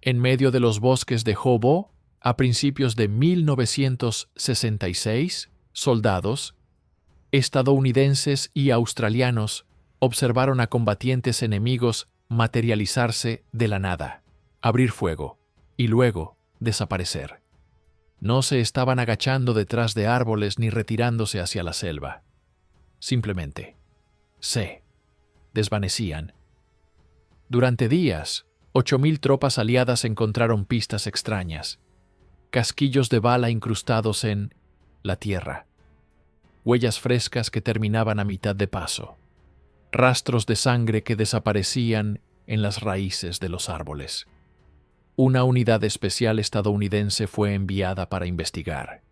En medio de los bosques de Hobo, a principios de 1966, soldados estadounidenses y australianos observaron a combatientes enemigos materializarse de la nada, abrir fuego y luego desaparecer. No se estaban agachando detrás de árboles ni retirándose hacia la selva. Simplemente se desvanecían. Durante días, 8,000 tropas aliadas encontraron pistas extrañas, casquillos de bala incrustados en la tierra, huellas frescas que terminaban a mitad de paso, rastros de sangre que desaparecían en las raíces de los árboles. Una unidad especial estadounidense fue enviada para investigar.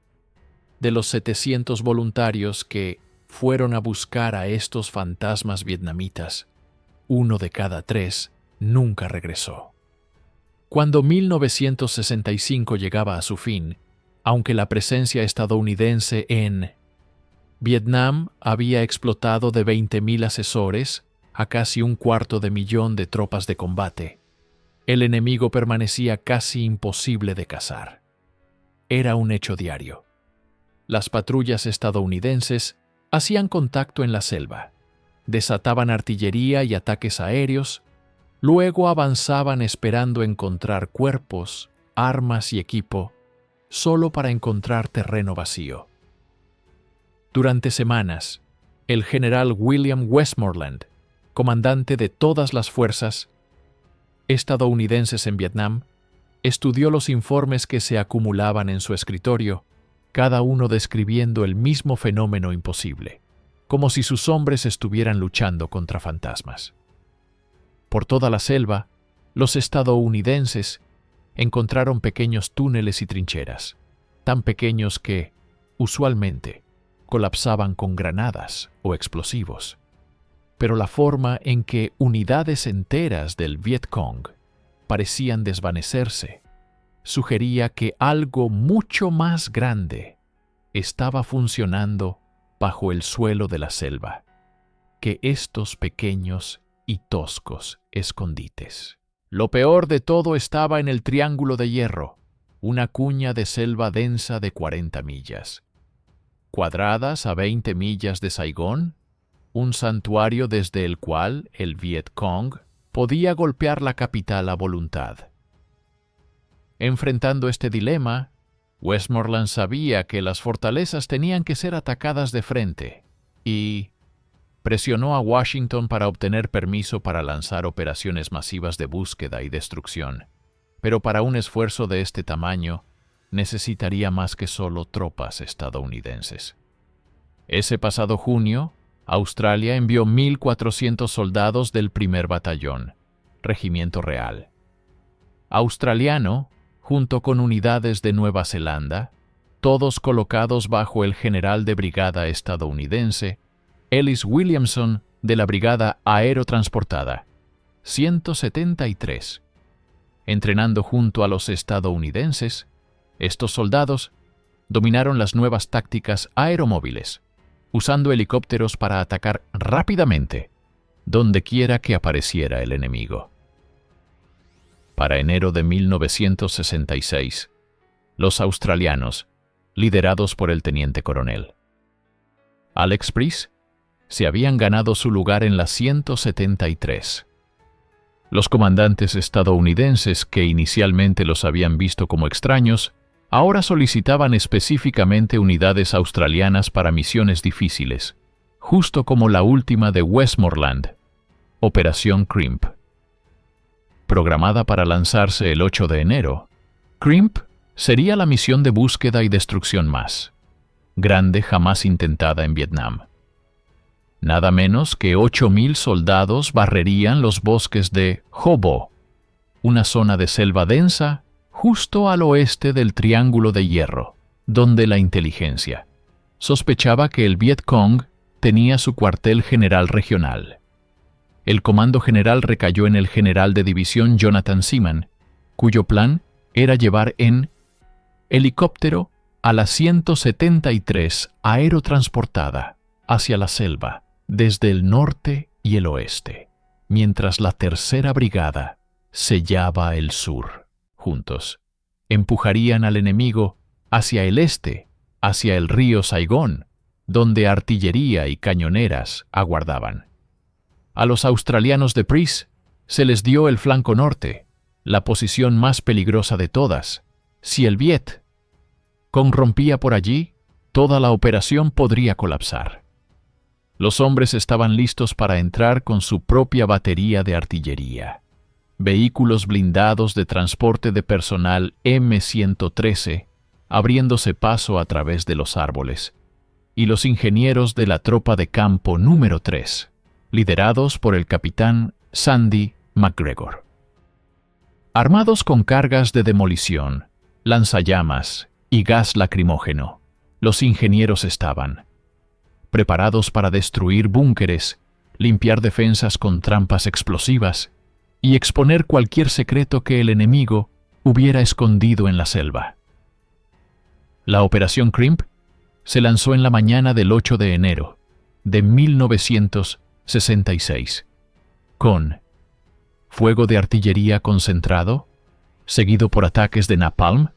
De los 700 voluntarios que fueron a buscar a estos fantasmas vietnamitas, 1 de cada 3 nunca regresó. Cuando 1965 llegaba a su fin, aunque la presencia estadounidense en Vietnam había explotado de 20,000 asesores a casi 250,000 de tropas de combate, el enemigo permanecía casi imposible de cazar. Era un hecho diario. Las patrullas estadounidenses hacían contacto en la selva, desataban artillería y ataques aéreos, luego avanzaban esperando encontrar cuerpos, armas y equipo, solo para encontrar terreno vacío. Durante semanas, el general William Westmoreland, comandante de todas las fuerzas estadounidenses en Vietnam, estudió los informes que se acumulaban en su escritorio, cada uno describiendo el mismo fenómeno imposible, como si sus hombres estuvieran luchando contra fantasmas. Por toda la selva, los estadounidenses encontraron pequeños túneles y trincheras, tan pequeños que, usualmente, colapsaban con granadas o explosivos. Pero la forma en que unidades enteras del Vietcong parecían desvanecerse sugería que algo mucho más grande estaba funcionando bajo el suelo de la selva que estos pequeños y toscos escondites. Lo peor de todo estaba en el Triángulo de Hierro, una cuña de selva densa de 40 millas, cuadradas a 20 millas de Saigón, un santuario desde el cual el Vietcong podía golpear la capital a voluntad. Enfrentando este dilema, Westmoreland sabía que las fortalezas tenían que ser atacadas de frente y presionó a Washington para obtener permiso para lanzar operaciones masivas de búsqueda y destrucción. Pero para un esfuerzo de este tamaño, necesitaría más que solo tropas estadounidenses. Ese pasado junio, Australia envió 1,400 soldados del primer batallón, Regimiento Real Australiano, junto con unidades de Nueva Zelanda, todos colocados bajo el general de brigada estadounidense, Ellis Williamson, de la Brigada Aerotransportada 173. Entrenando junto a los estadounidenses, estos soldados dominaron las nuevas tácticas aeromóviles, usando helicópteros para atacar rápidamente donde quiera que apareciera el enemigo. Para enero de 1966, los australianos, liderados por el teniente coronel Alex Preece, se habían ganado su lugar en la 173. Los comandantes estadounidenses, que inicialmente los habían visto como extraños, ahora solicitaban específicamente unidades australianas para misiones difíciles, justo como la última de Westmoreland, Operación Crimp. Programada para lanzarse el 8 de enero, Crimp sería la misión de búsqueda y destrucción más grande jamás intentada en Vietnam. Nada menos que 8,000 soldados barrerían los bosques de Hobo, una zona de selva densa justo al oeste del Triángulo de Hierro, donde la inteligencia sospechaba que el Vietcong tenía su cuartel general regional. El comando general recayó en el general de división Jonathan Seaman, cuyo plan era llevar en helicóptero a la 173 aerotransportada hacia la selva desde el norte y el oeste, mientras la tercera brigada sellaba el sur. juntos, empujarían al enemigo hacia el este, hacia el río Saigón, donde artillería y cañoneras aguardaban. A los australianos de Price se les dio el flanco norte, la posición más peligrosa de todas. Si el Viet Cong rompía por allí, toda la operación podría colapsar. Los hombres estaban listos para entrar con su propia batería de artillería. Vehículos blindados de transporte de personal M113, abriéndose paso a través de los árboles, y los ingenieros de la tropa de campo número 3, liderados por el capitán Sandy McGregor. Armados con cargas de demolición, lanzallamas y gas lacrimógeno, los ingenieros estaban preparados para destruir búnkeres, limpiar defensas con trampas explosivas y exponer cualquier secreto que el enemigo hubiera escondido en la selva. La Operación Crimp se lanzó en la mañana del 8 de enero de 1966, con fuego de artillería concentrado, seguido por ataques de napalm,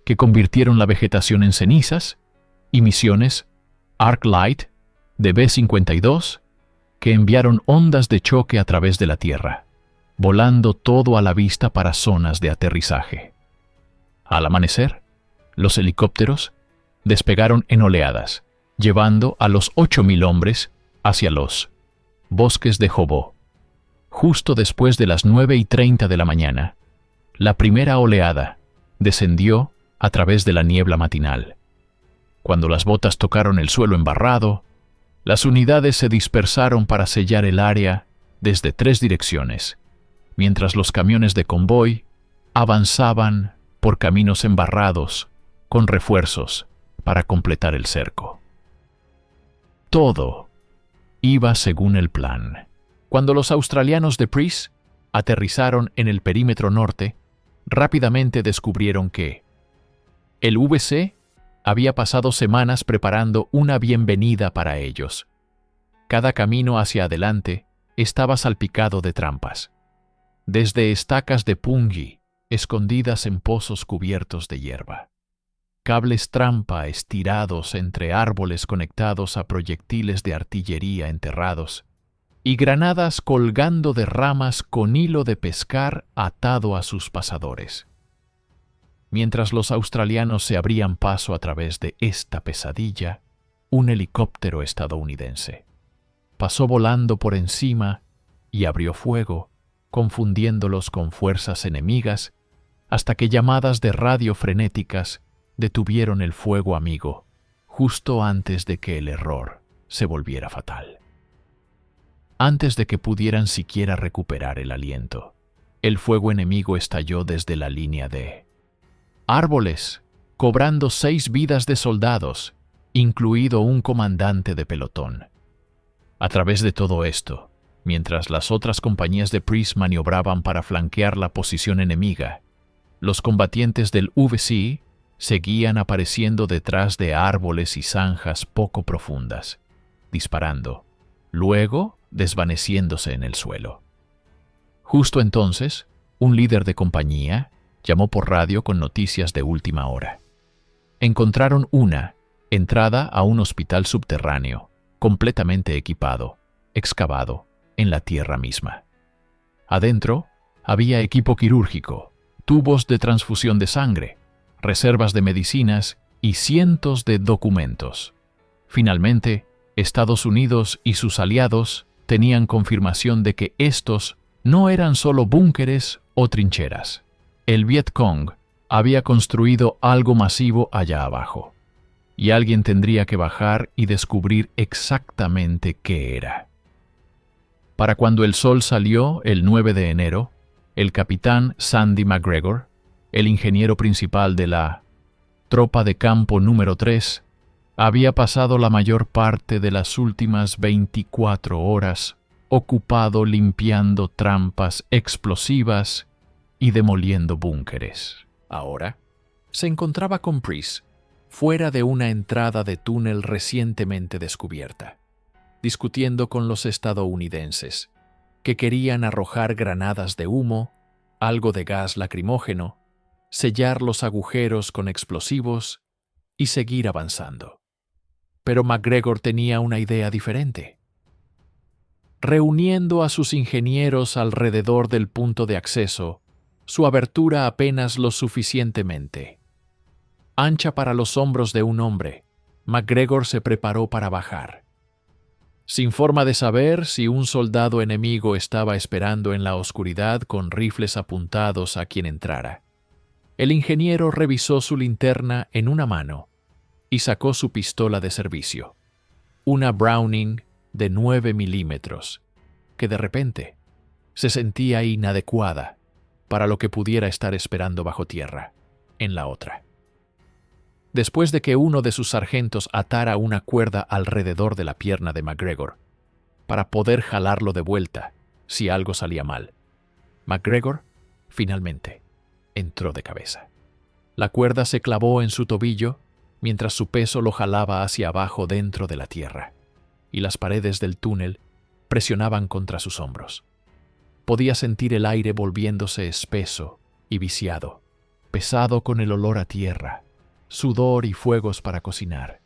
que convirtieron la vegetación en cenizas, y misiones Arc Light de B-52, que enviaron ondas de choque a través de la tierra, volando todo a la vista para zonas de aterrizaje. Al amanecer, los helicópteros despegaron en oleadas, llevando a los 8,000 hombres hacia los bosques de Jobó. Justo después de las 9:30 de la mañana, la primera oleada descendió a través de la niebla matinal. Cuando las botas tocaron el suelo embarrado, las unidades se dispersaron para sellar el área desde 3 direcciones, mientras los camiones de convoy avanzaban por caminos embarrados con refuerzos para completar el cerco. Todo iba según el plan. Cuando los australianos de Price aterrizaron en el perímetro norte, rápidamente descubrieron que el VC había pasado semanas preparando una bienvenida para ellos. Cada camino hacia adelante estaba salpicado de trampas, desde estacas de pungi escondidas en pozos cubiertos de hierba, cables trampa estirados entre árboles conectados a proyectiles de artillería enterrados, y granadas colgando de ramas con hilo de pescar atado a sus pasadores. Mientras los australianos se abrían paso a través de esta pesadilla, un helicóptero estadounidense pasó volando por encima y abrió fuego, confundiéndolos con fuerzas enemigas, hasta que llamadas de radio frenéticas detuvieron el fuego amigo, justo antes de que el error se volviera fatal. Antes de que pudieran siquiera recuperar el aliento, el fuego enemigo estalló desde la línea de árboles, cobrando 6 vidas de soldados, incluido un comandante de pelotón. A través de todo esto, mientras las otras compañías de Price maniobraban para flanquear la posición enemiga, los combatientes del VC seguían apareciendo detrás de árboles y zanjas poco profundas, disparando, luego desvaneciéndose en el suelo. Justo entonces, un líder de compañía llamó por radio con noticias de última hora. Encontraron una entrada a un hospital subterráneo, completamente equipado, excavado en la tierra misma. Adentro había equipo quirúrgico, tubos de transfusión de sangre, reservas de medicinas y cientos de documentos. Finalmente, Estados Unidos y sus aliados tenían confirmación de que estos no eran solo búnkeres o trincheras. El Viet Cong había construido algo masivo allá abajo, y alguien tendría que bajar y descubrir exactamente qué era. Para cuando el sol salió el 9 de enero, el capitán Sandy McGregor, el ingeniero principal de la tropa de campo número 3, había pasado la mayor parte de las últimas 24 horas ocupado limpiando trampas explosivas y demoliendo búnkeres. Ahora se encontraba con Price, fuera de una entrada de túnel recientemente descubierta, discutiendo con los estadounidenses, que querían arrojar granadas de humo, algo de gas lacrimógeno sellar los agujeros con explosivos y seguir avanzando. Pero MacGregor tenía una idea diferente. Reuniendo a sus ingenieros alrededor del punto de acceso, su abertura apenas lo suficientemente ancha para los hombros de un hombre, MacGregor se preparó para bajar. Sin forma de saber si un soldado enemigo estaba esperando en la oscuridad con rifles apuntados a quien entrara, el ingeniero revisó su linterna en una mano y sacó su pistola de servicio, una Browning de 9 milímetros, que de repente se sentía inadecuada para lo que pudiera estar esperando bajo tierra, en la otra. Después de que uno de sus sargentos atara una cuerda alrededor de la pierna de MacGregor, para poder jalarlo de vuelta si algo salía mal, MacGregor, finalmente, entró de cabeza. La cuerda se clavó en su tobillo mientras su peso lo jalaba hacia abajo dentro de la tierra, y las paredes del túnel presionaban contra sus hombros. Podía sentir el aire volviéndose espeso y viciado, pesado con el olor a tierra, sudor y fuegos para cocinar.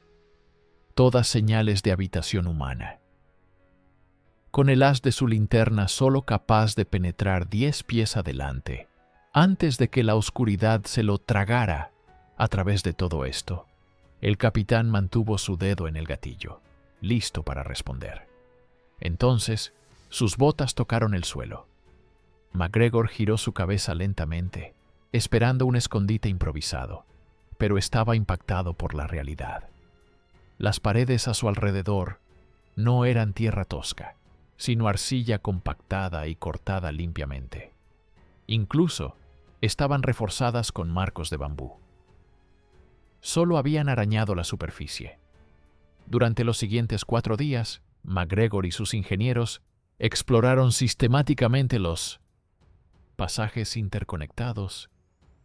Todas señales de habitación humana. Con el haz de su linterna solo capaz de penetrar 10 pies adelante, antes de que la oscuridad se lo tragara a través de todo esto, el capitán mantuvo su dedo en el gatillo, listo para responder. Entonces, sus botas tocaron el suelo. MacGregor giró su cabeza lentamente, esperando un escondite improvisado, pero estaba impactado por la realidad. Las paredes a su alrededor no eran tierra tosca, sino arcilla compactada y cortada limpiamente. Incluso estaban reforzadas con marcos de bambú. Solo habían arañado la superficie. Durante los siguientes 4 días, MacGregor y sus ingenieros exploraron sistemáticamente los pasajes interconectados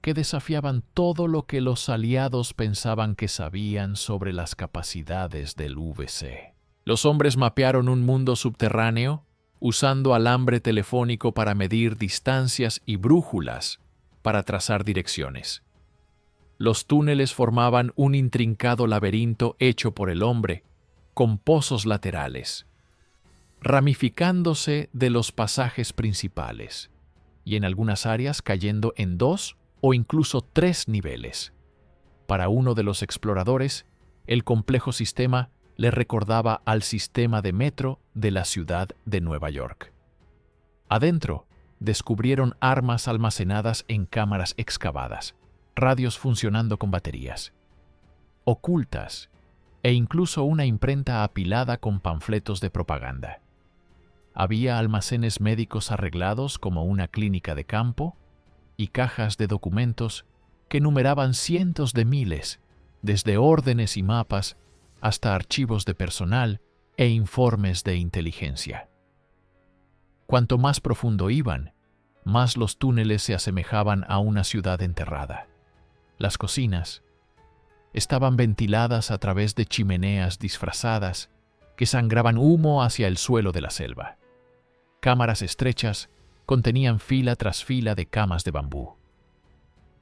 que desafiaban todo lo que los aliados pensaban que sabían sobre las capacidades del VC. Los hombres mapearon un mundo subterráneo usando alambre telefónico para medir distancias y brújulas para trazar direcciones. Los túneles formaban un intrincado laberinto hecho por el hombre, con pozos laterales, ramificándose de los pasajes principales, y en algunas áreas cayendo en 2 o incluso 3 niveles. Para uno de los exploradores, el complejo sistema le recordaba al sistema de metro de la ciudad de Nueva York. Adentro, descubrieron armas almacenadas en cámaras excavadas, radios funcionando con baterías, ocultas, e incluso una imprenta apilada con panfletos de propaganda. Había almacenes médicos arreglados como una clínica de campo y cajas de documentos que numeraban cientos de miles, desde órdenes y mapas hasta archivos de personal e informes de inteligencia. Cuanto más profundo iban, más los túneles se asemejaban a una ciudad enterrada. Las cocinas estaban ventiladas a través de chimeneas disfrazadas que sangraban humo hacia el suelo de la selva. Cámaras estrechas contenían fila tras fila de camas de bambú.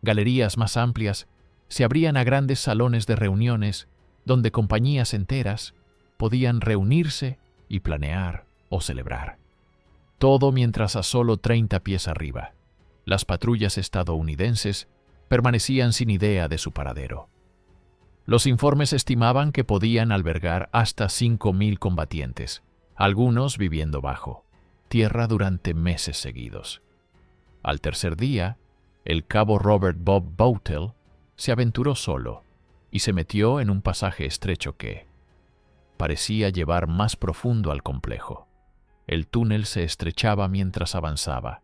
Galerías más amplias se abrían a grandes salones de reuniones donde compañías enteras podían reunirse y planear o celebrar. Todo mientras a solo 30 pies arriba, las patrullas estadounidenses permanecían sin idea de su paradero. Los informes estimaban que podían albergar hasta 5.000 combatientes, algunos viviendo bajo tierra durante meses seguidos. Al tercer día, el cabo Robert Bob Boutell se aventuró solo y se metió en un pasaje estrecho que parecía llevar más profundo al complejo. El túnel se estrechaba mientras avanzaba,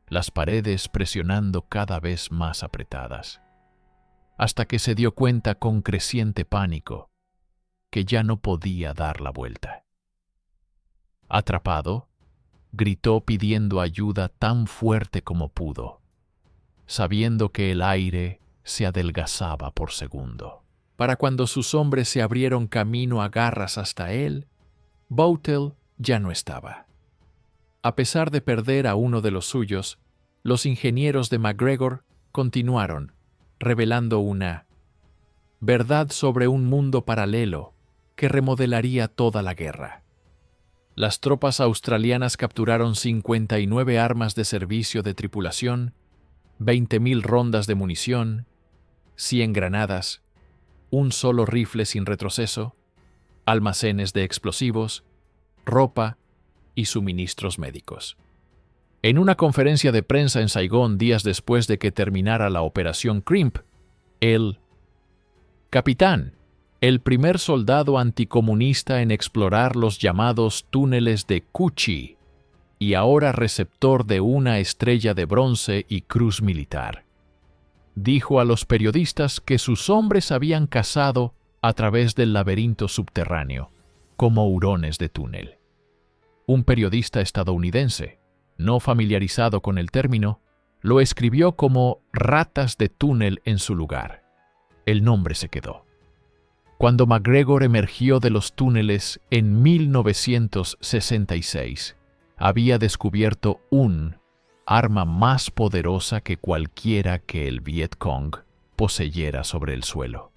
las paredes presionando cada vez más apretadas, hasta que se dio cuenta con creciente pánico que ya no podía dar la vuelta. Atrapado, gritó pidiendo ayuda tan fuerte como pudo, sabiendo que el aire se adelgazaba por segundo. Para cuando sus hombres se abrieron camino a garras hasta él, Boutell ya no estaba. A pesar de perder a uno de los suyos, los ingenieros de MacGregor continuaron revelando una verdad sobre un mundo paralelo que remodelaría toda la guerra. Las tropas australianas capturaron 59 armas de servicio de tripulación, 20.000 rondas de munición, 100 granadas, un solo rifle sin retroceso, almacenes de explosivos, ropa y suministros médicos. En una conferencia de prensa en Saigón días después de que terminara la Operación Crimp, el capitán, el primer soldado anticomunista en explorar los llamados túneles de Cuchi y ahora receptor de una estrella de bronce y cruz militar, dijo a los periodistas que sus hombres habían cazado a través del laberinto subterráneo, como hurones de túnel. Un periodista estadounidense, no familiarizado con el término, lo escribió como ratas de túnel en su lugar. El nombre se quedó. Cuando MacGregor emergió de los túneles en 1966, había descubierto un arma más poderosa que cualquiera que el Viet Cong poseyera sobre el suelo.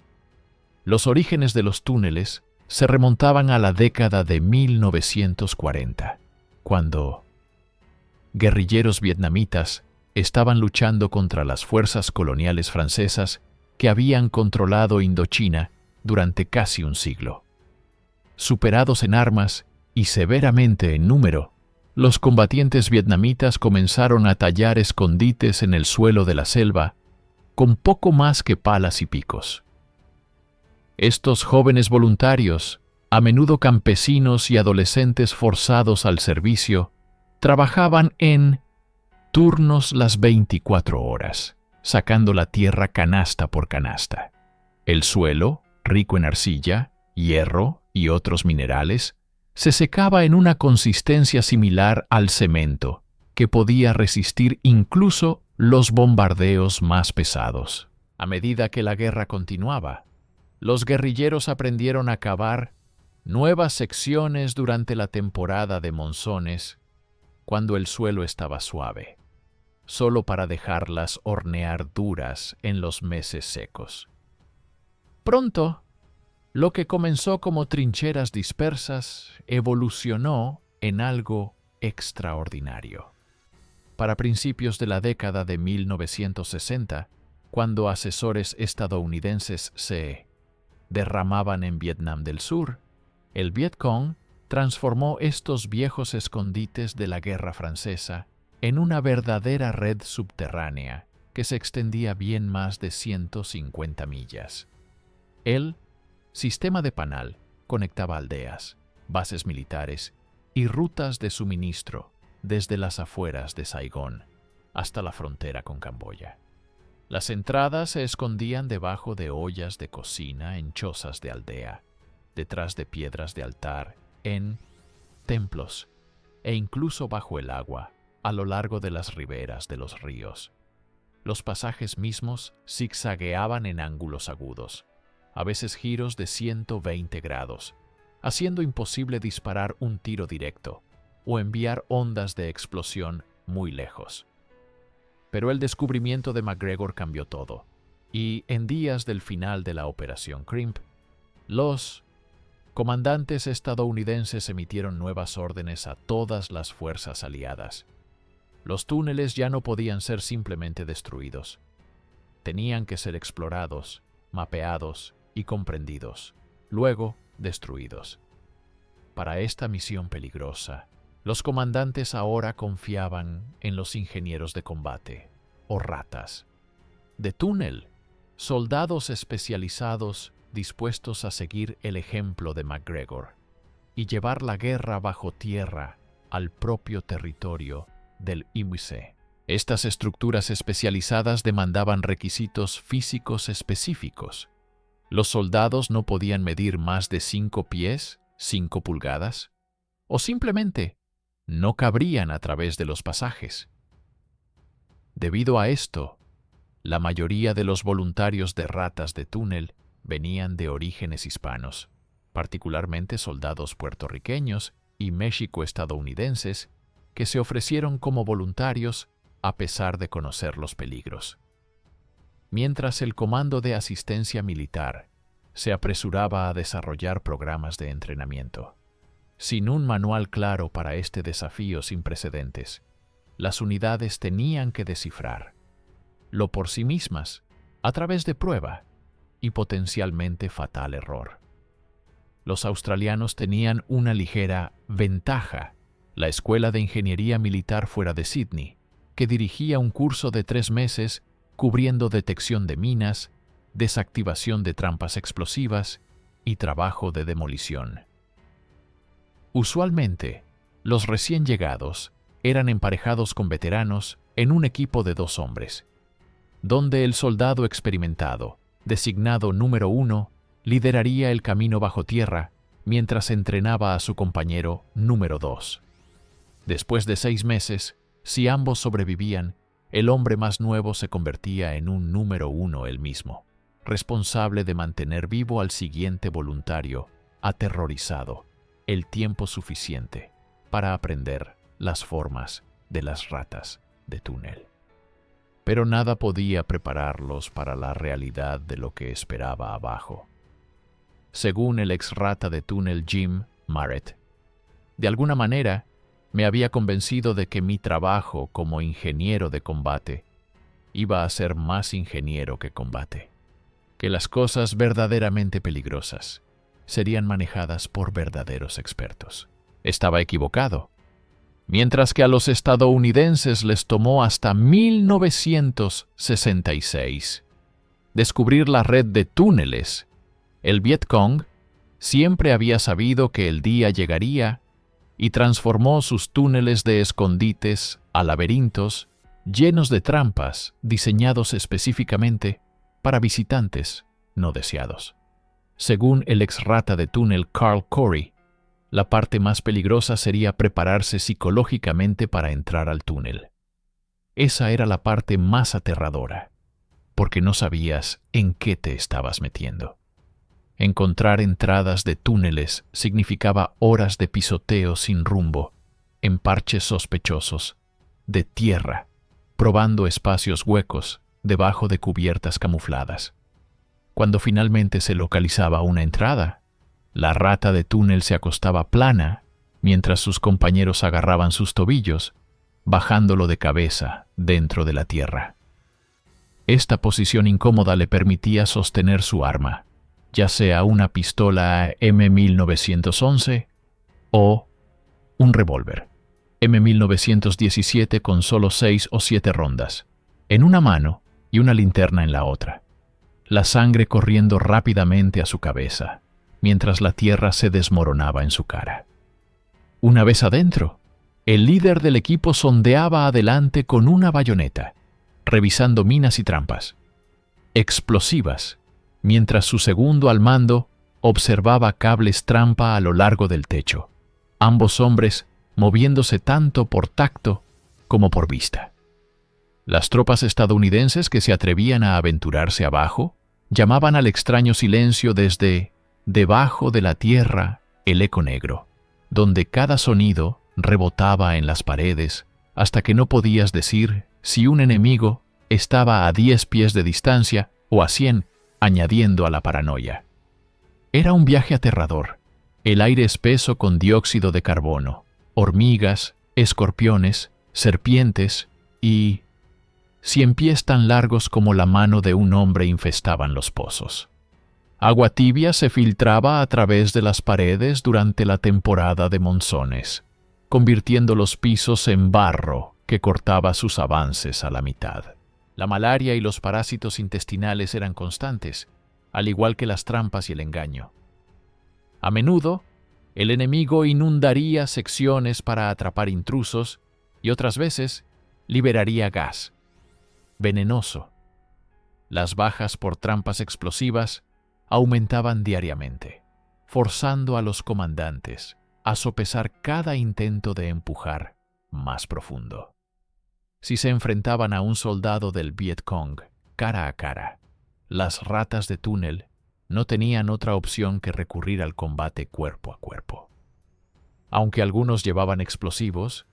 Los orígenes de los túneles se remontaban a la década de 1940, cuando guerrilleros vietnamitas estaban luchando contra las fuerzas coloniales francesas que habían controlado Indochina durante casi un siglo. Superados en armas y severamente en número, los combatientes vietnamitas comenzaron a tallar escondites en el suelo de la selva con poco más que palas y picos. Estos jóvenes voluntarios, a menudo campesinos y adolescentes forzados al servicio, trabajaban en turnos las 24 horas, sacando la tierra canasta por canasta. El suelo, rico en arcilla, hierro y otros minerales, se secaba en una consistencia similar al cemento, que podía resistir incluso los bombardeos más pesados. A medida que la guerra continuaba, los guerrilleros aprendieron a cavar nuevas secciones durante la temporada de monzones, cuando el suelo estaba suave, solo para dejarlas hornear duras en los meses secos. Pronto, lo que comenzó como trincheras dispersas evolucionó en algo extraordinario. Para principios de la década de 1960, cuando asesores estadounidenses se derramaban en Vietnam del Sur, el Viet Cong transformó estos viejos escondites de la guerra francesa en una verdadera red subterránea que se extendía bien más de 150 millas. El sistema de Panal conectaba aldeas, bases militares y rutas de suministro desde las afueras de Saigón hasta la frontera con Camboya. Las entradas se escondían debajo de ollas de cocina en chozas de aldea, detrás de piedras de altar, en templos e incluso bajo el agua, a lo largo de las riberas de los ríos. Los pasajes mismos zigzagueaban en ángulos agudos, a veces giros de 120 grados, haciendo imposible disparar un tiro directo o enviar ondas de explosión muy lejos. Pero el descubrimiento de MacGregor cambió todo, y en días del final de la Operación Crimp, los comandantes estadounidenses emitieron nuevas órdenes a todas las fuerzas aliadas. Los túneles ya no podían ser simplemente destruidos. Tenían que ser explorados, mapeados y comprendidos, luego destruidos. Para esta misión peligrosa, los comandantes ahora confiaban en los ingenieros de combate, o ratas, de túnel, soldados especializados dispuestos a seguir el ejemplo de MacGregor y llevar la guerra bajo tierra al propio territorio del IWC. Estas estructuras especializadas demandaban requisitos físicos específicos. Los soldados no podían medir más de 5 pies, 5 pulgadas, o simplemente no cabrían a través de los pasajes. Debido a esto, la mayoría de los voluntarios de ratas de túnel venían de orígenes hispanos, particularmente soldados puertorriqueños y méxico-estadounidenses que se ofrecieron como voluntarios a pesar de conocer los peligros. mientras el Comando de Asistencia Militar se apresuraba a desarrollar programas de entrenamiento. Sin un manual claro para este desafío sin precedentes, las unidades tenían que descifrar lo por sí mismas, a través de prueba y potencialmente fatal error. Los australianos tenían una ligera ventaja: la Escuela de Ingeniería Militar fuera de Sydney, que dirigía un curso de 3 meses cubriendo detección de minas, desactivación de trampas explosivas y trabajo de demolición. Usualmente, los recién llegados eran emparejados con veteranos en un equipo de 2 hombres, donde el soldado experimentado, designado número 1, lideraría el camino bajo tierra mientras entrenaba a su compañero número 2. Después de 6 meses, si ambos sobrevivían, el hombre más nuevo se convertía en un número 1 él mismo, responsable de mantener vivo al siguiente voluntario, aterrorizado, el tiempo suficiente para aprender las formas de las ratas de túnel. Pero nada podía prepararlos para la realidad de lo que esperaba abajo. Según el ex rata de túnel Jim Marrett, de alguna manera me había convencido de que mi trabajo como ingeniero de combate iba a ser más ingeniero que combate, que las cosas verdaderamente peligrosas serían manejadas por verdaderos expertos. Estaba equivocado. Mientras que a los estadounidenses les tomó hasta 1966 descubrir la red de túneles, el Vietcong siempre había sabido que el día llegaría y transformó sus túneles de escondites a laberintos llenos de trampas diseñados específicamente para visitantes no deseados. Según el ex rata de túnel Carl Corey, la parte más peligrosa sería prepararse psicológicamente para entrar al túnel. Esa era la parte más aterradora, porque no sabías en qué te estabas metiendo. Encontrar entradas de túneles significaba horas de pisoteo sin rumbo, en parches sospechosos, de tierra, probando espacios huecos debajo de cubiertas camufladas. Cuando finalmente se localizaba una entrada, la rata de túnel se acostaba plana mientras sus compañeros agarraban sus tobillos, bajándolo de cabeza dentro de la tierra. Esta posición incómoda le permitía sostener su arma, ya sea una pistola M1911 o un revólver M1917 con solo 6 o 7 rondas, en una mano y una linterna en la otra, la sangre corriendo rápidamente a su cabeza, mientras la tierra se desmoronaba en su cara. Una vez adentro, el líder del equipo sondeaba adelante con una bayoneta, revisando minas y trampas explosivas, mientras su segundo al mando observaba cables trampa a lo largo del techo, ambos hombres moviéndose tanto por tacto como por vista. Las tropas estadounidenses que se atrevían a aventurarse abajo llamaban al extraño silencio desde debajo de la tierra el eco negro, donde cada sonido rebotaba en las paredes hasta que no podías decir si un enemigo estaba a 10 pies de distancia o a 100, añadiendo a la paranoia. Era un viaje aterrador, el aire espeso con dióxido de carbono, hormigas, escorpiones, serpientes y 100 pies tan largos como la mano de un hombre infestaban los pozos. Agua tibia se filtraba a través de las paredes durante la temporada de monzones, convirtiendo los pisos en barro que cortaba sus avances a la mitad. La malaria y los parásitos intestinales eran constantes, al igual que las trampas y el engaño. A menudo, el enemigo inundaría secciones para atrapar intrusos y otras veces liberaría gas venenoso. Las bajas por trampas explosivas aumentaban diariamente, forzando a los comandantes a sopesar cada intento de empujar más profundo. Si se enfrentaban a un soldado del Vietcong cara a cara, las ratas de túnel no tenían otra opción que recurrir al combate cuerpo a cuerpo. Aunque algunos llevaban explosivos,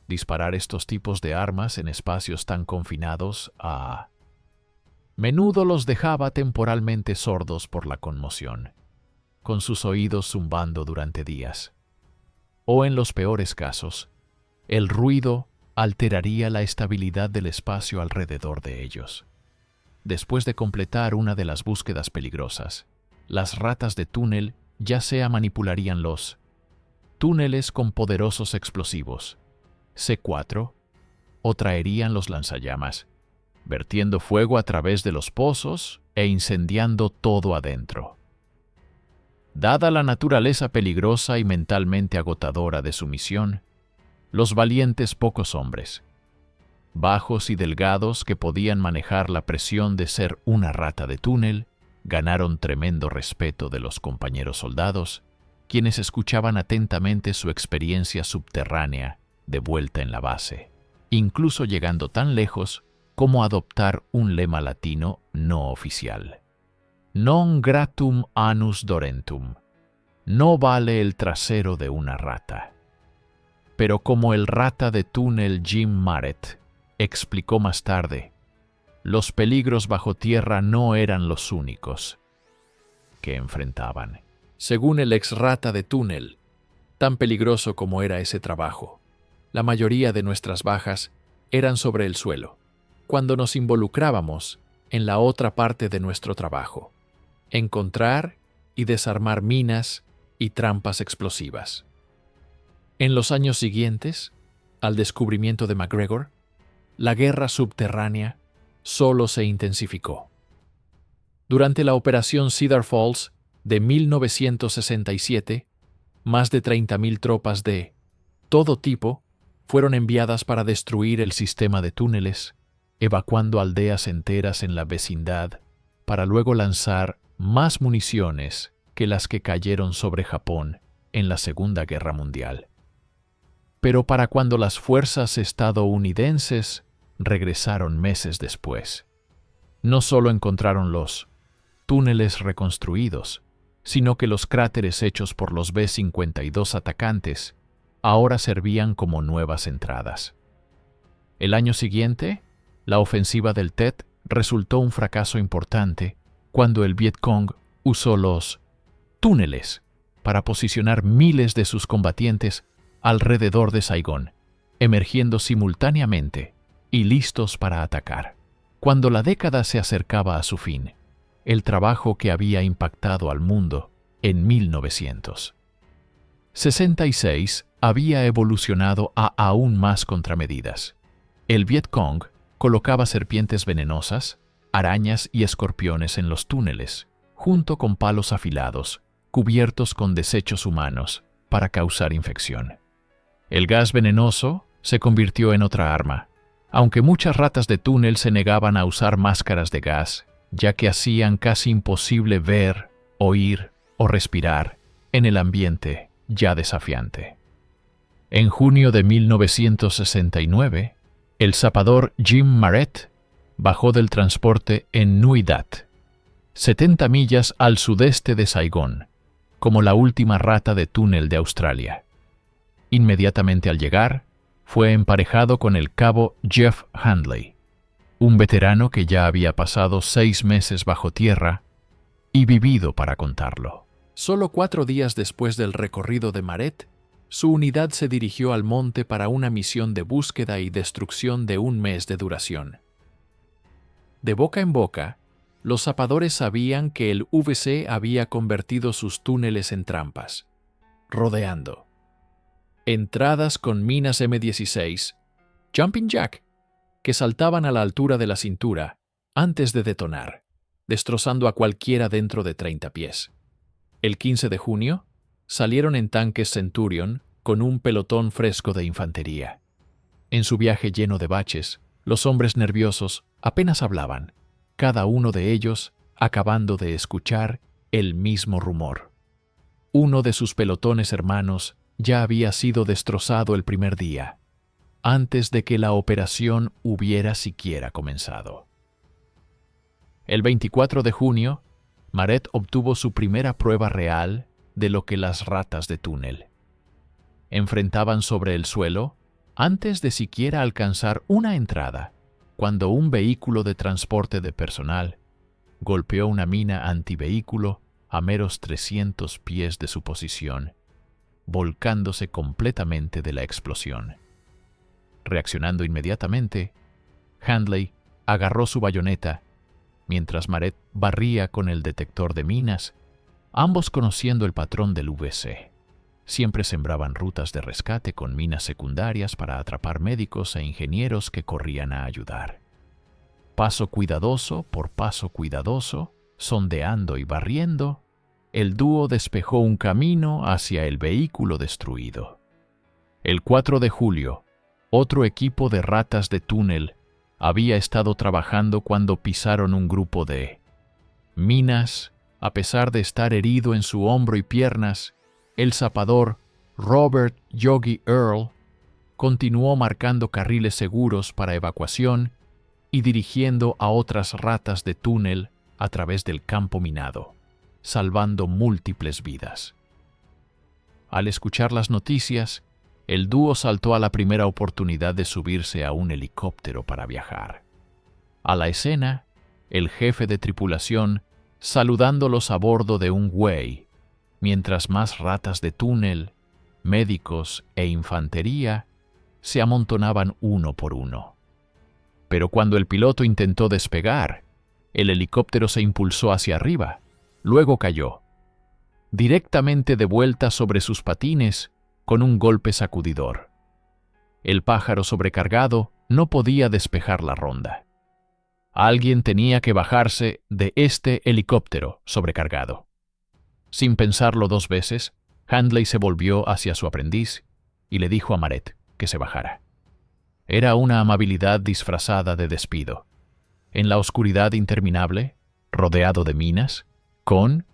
disparar estos tipos de armas en espacios tan confinados Menudo los dejaba temporalmente sordos por la conmoción, con sus oídos zumbando durante días. O en los peores casos, el ruido alteraría la estabilidad del espacio alrededor de ellos. Después de completar una de las búsquedas peligrosas, las ratas de túnel ya sea manipularían los túneles con poderosos explosivos, C4, o traerían los lanzallamas, vertiendo fuego a través de los pozos e incendiando todo adentro. Dada la naturaleza peligrosa y mentalmente agotadora de su misión, los valientes pocos hombres, bajos y delgados que podían manejar la presión de ser una rata de túnel, ganaron tremendo respeto de los compañeros soldados, quienes escuchaban atentamente su experiencia subterránea de vuelta en la base, incluso llegando tan lejos como adoptar un lema latino no oficial. Non gratum anus dorentum. No vale el trasero de una rata. Pero como el rata de túnel Jim Marett explicó más tarde, los peligros bajo tierra no eran los únicos que enfrentaban. Según el ex rata de túnel, tan peligroso como era ese trabajo, la mayoría de nuestras bajas eran sobre el suelo, cuando nos involucrábamos en la otra parte de nuestro trabajo, encontrar y desarmar minas y trampas explosivas. En los años siguientes, al descubrimiento de McGregor, la guerra subterránea solo se intensificó. Durante la Operación Cedar Falls de 1967, más de 30.000 tropas de todo tipo fueron enviadas para destruir el sistema de túneles, evacuando aldeas enteras en la vecindad para luego lanzar más municiones que las que cayeron sobre Japón en la Segunda Guerra Mundial. Pero para cuando las fuerzas estadounidenses regresaron meses después, no solo encontraron los túneles reconstruidos, sino que los cráteres hechos por los B-52 atacantes ahora servían como nuevas entradas. El año siguiente, la ofensiva del Tet resultó un fracaso importante cuando el Vietcong usó los túneles para posicionar miles de sus combatientes alrededor de Saigón, emergiendo simultáneamente y listos para atacar. Cuando la década se acercaba a su fin, el trabajo que había impactado al mundo en 1966 había evolucionado a aún más contramedidas. El Vietcong colocaba serpientes venenosas, arañas y escorpiones en los túneles, junto con palos afilados, cubiertos con desechos humanos, para causar infección. El gas venenoso se convirtió en otra arma, aunque muchas ratas de túnel se negaban a usar máscaras de gas, ya que hacían casi imposible ver, oír o respirar en el ambiente ya desafiante. En junio de 1969, el zapador Jim Marett bajó del transporte en Nui Dat, 70 millas al sudeste de Saigón, como la última rata de túnel de Australia. Inmediatamente al llegar, fue emparejado con el cabo Jeff Handley, un veterano que ya había pasado 6 meses bajo tierra y vivido para contarlo. Solo 4 días después del recorrido de Marett, su unidad se dirigió al monte para una misión de búsqueda y destrucción de 1 mes de duración. De boca en boca, los zapadores sabían que el VC había convertido sus túneles en trampas, rodeando entradas con minas M16, Jumping Jack, que saltaban a la altura de la cintura antes de detonar, destrozando a cualquiera dentro de 30 pies. El 15 de junio, salieron en tanques Centurion con un pelotón fresco de infantería. En su viaje lleno de baches, los hombres nerviosos apenas hablaban, cada uno de ellos acabando de escuchar el mismo rumor. Uno de sus pelotones hermanos ya había sido destrozado el primer día, antes de que la operación hubiera siquiera comenzado. El 24 de junio, Marett obtuvo su primera prueba real de lo que las ratas de túnel enfrentaban sobre el suelo antes de siquiera alcanzar una entrada, cuando un vehículo de transporte de personal golpeó una mina antivehículo a meros 300 pies de su posición, volcándose completamente de la explosión. Reaccionando inmediatamente, Handley agarró su bayoneta, mientras Maret barría con el detector de minas, ambos conociendo el patrón del VC. Siempre sembraban rutas de rescate con minas secundarias para atrapar médicos e ingenieros que corrían a ayudar. Paso cuidadoso por paso cuidadoso, sondeando y barriendo, el dúo despejó un camino hacia el vehículo destruido. El 4 de julio, otro equipo de ratas de túnel había estado trabajando cuando pisaron un grupo de minas. A pesar de estar herido en su hombro y piernas, el zapador Robert Yogi Earl continuó marcando carriles seguros para evacuación y dirigiendo a otras ratas de túnel a través del campo minado, salvando múltiples vidas. Al escuchar las noticias, el dúo saltó a la primera oportunidad de subirse a un helicóptero para viajar. A la escena, el jefe de tripulación saludándolos a bordo de un Huey, mientras más ratas de túnel, médicos e infantería se amontonaban uno por uno. Pero cuando el piloto intentó despegar, el helicóptero se impulsó hacia arriba, luego cayó, directamente de vuelta sobre sus patines con un golpe sacudidor. El pájaro sobrecargado no podía despejar la ronda. Alguien tenía que bajarse de este helicóptero sobrecargado. Sin pensarlo dos veces, Handley se volvió hacia su aprendiz y le dijo a Maret que se bajara. Era una amabilidad disfrazada de despido. En la oscuridad interminable, rodeado de minas, con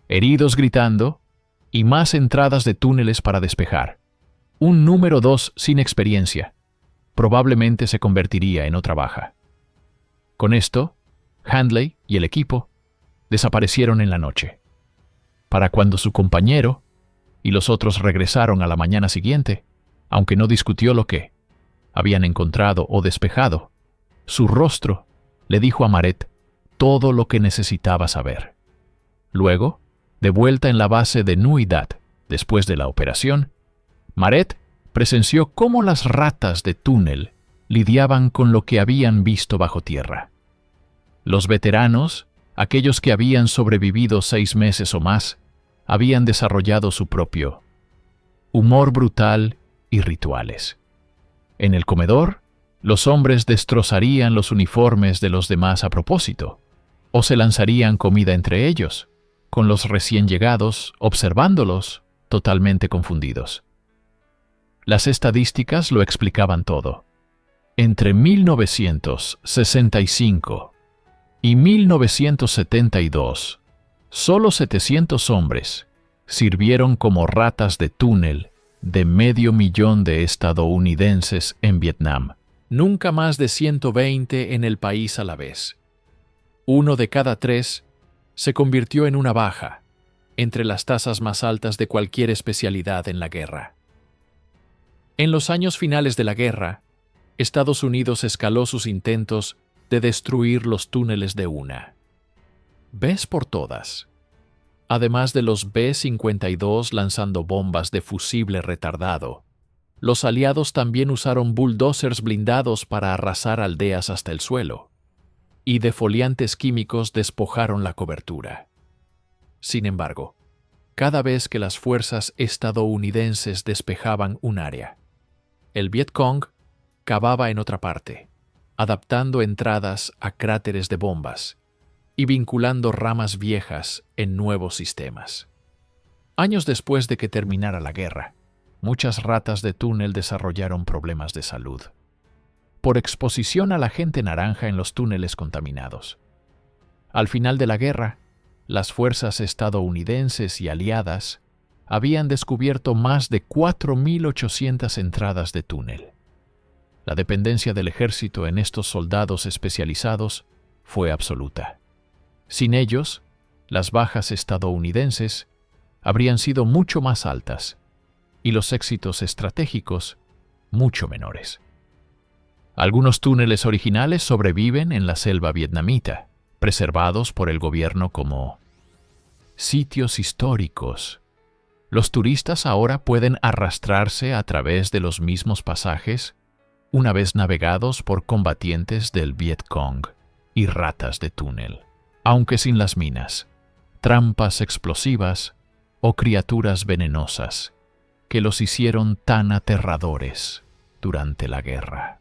heridos gritando y más entradas de túneles para despejar. Un número 2 sin experiencia. Probablemente se convertiría en otra baja. Con esto, Handley y el equipo desaparecieron en la noche. Para cuando su compañero y los otros regresaron a la mañana siguiente, aunque no discutió lo que habían encontrado o despejado, su rostro le dijo a Maret todo lo que necesitaba saber. Luego, de vuelta en la base de Nui-Dat, después de la operación, Maret presenció cómo las ratas de túnel lidiaban con lo que habían visto bajo tierra. Los veteranos, aquellos que habían sobrevivido 6 meses o más, habían desarrollado su propio humor brutal y rituales. En el comedor, los hombres destrozarían los uniformes de los demás a propósito, o se lanzarían comida entre ellos, con los recién llegados observándolos totalmente confundidos. Las estadísticas lo explicaban todo. Entre 1965 y 1972, solo 700 hombres sirvieron como ratas de túnel de 500.000 de estadounidenses en Vietnam. Nunca más de 120 en el país a la vez. 1 de cada 3 se convirtió en una baja, entre las tasas más altas de cualquier especialidad en la guerra. En los años finales de la guerra, Estados Unidos escaló sus intentos de destruir los túneles de una vez por todas. Además de los B-52 lanzando bombas de fusible retardado, los aliados también usaron bulldozers blindados para arrasar aldeas hasta el suelo, y defoliantes químicos despojaron la cobertura. Sin embargo, cada vez que las fuerzas estadounidenses despejaban un área, el Vietcong cavaba en otra parte, adaptando entradas a cráteres de bombas y vinculando ramas viejas en nuevos sistemas. Años después de que terminara la guerra, muchas ratas de túnel desarrollaron problemas de salud por exposición a la gente naranja en los túneles contaminados. Al final de la guerra, las fuerzas estadounidenses y aliadas habían descubierto más de 4.800 entradas de túnel. La dependencia del ejército en estos soldados especializados fue absoluta. Sin ellos, las bajas estadounidenses habrían sido mucho más altas y los éxitos estratégicos mucho menores. Algunos túneles originales sobreviven en la selva vietnamita, preservados por el gobierno como sitios históricos. Los turistas ahora pueden arrastrarse a través de los mismos pasajes una vez navegados por combatientes del Vietcong y ratas de túnel, aunque sin las minas, trampas explosivas o criaturas venenosas que los hicieron tan aterradores durante la guerra.